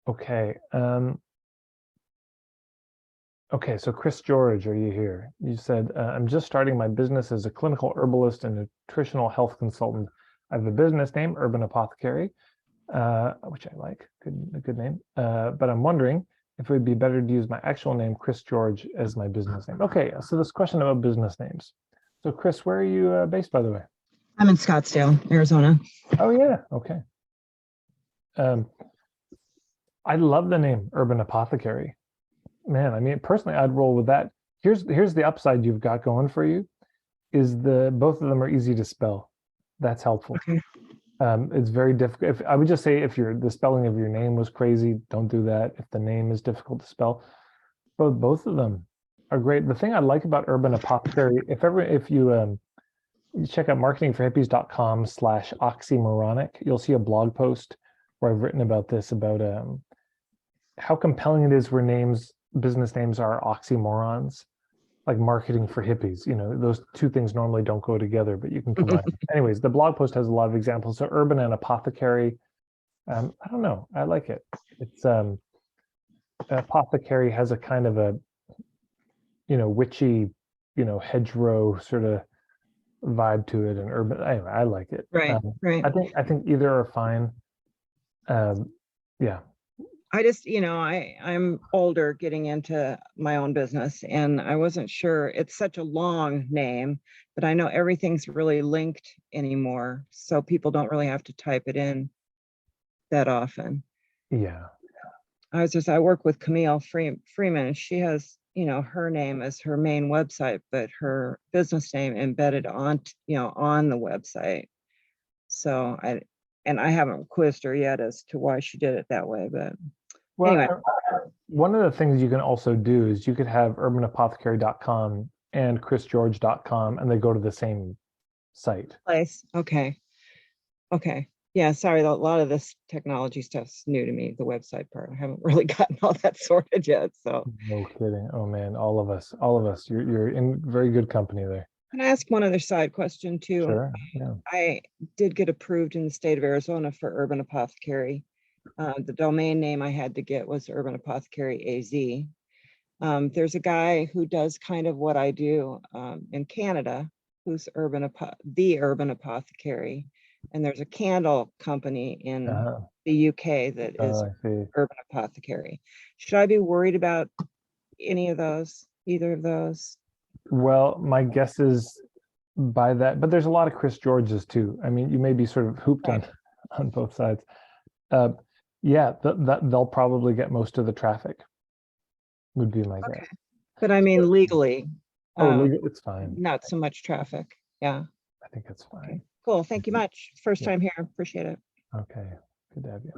Okay. Okay, so Chris George, are you here? You said, I'm just starting my business as a clinical herbalist and nutritional health consultant. I have a business name, Urban Apothecary, which I like, good name. But I'm wondering if it would be better to use my actual name, Chris George, as my business name. Okay, so this question about business names. So Chris, where are you based, by the way? I'm in Scottsdale, Arizona. Oh yeah, okay. I love the name Urban Apothecary. Man, I mean, personally, I'd roll with that. Here's the upside you've got going for you, is both of them are easy to spell. That's helpful. Okay. It's very difficult. I would just say if the spelling of your name was crazy, don't do that. If the name is difficult to spell, both of them are great. The thing I like about Urban Apothecary, if you check out marketingforhippies.com/oxymoronic, you'll see a blog post where I've written about this, about how compelling it is where business names are oxymorons, like marketing for hippies. You know, those two things normally don't go together, but you can combine them. Anyways, the blog post has a lot of examples. So Urban and Apothecary, I don't know, I like it. It's Apothecary has a kind of a, witchy, hedgerow sort of vibe to it, and Urban, anyway, I like it. Right, right. I think either are fine. Yeah. I just, I'm older getting into my own business, and I wasn't sure. It's such a long name, but I know everything's really linked anymore, so people don't really have to type it in that often. Yeah. I work with Camille Freeman. She has, her name as her main website, but her business name embedded on the website. So I haven't quizzed her yet as to why she did it that way, but well, anyway. One of the things you can also do is you could have urbanapothecary.com and chrisgeorge.com, and they go to the same site. Place. Okay. Yeah, sorry, a lot of this technology stuff's new to me, the website part. I haven't really gotten all that sorted yet, so. No kidding. Oh man, all of us. You're in very good company there. Can I ask one other side question too? Sure. Yeah. I did get approved in the state of Arizona for Urban Apothecary. The domain name I had to get was Urban Apothecary AZ. There's a guy who does kind of what I do in Canada, who's the Urban Apothecary. And there's a candle company in the UK that is Urban Apothecary. Should I be worried about either of those? Well, my guess is by that, but there's a lot of Chris Georges too. I mean, you may be sort of hooped on both sides. Yeah, they'll probably get most of the traffic, would be my guess. But I mean, legally. It's fine. Not so much traffic. Yeah. I think it's fine. Okay. Cool. Thank you much. First time here. Appreciate it. Okay. Good to have you.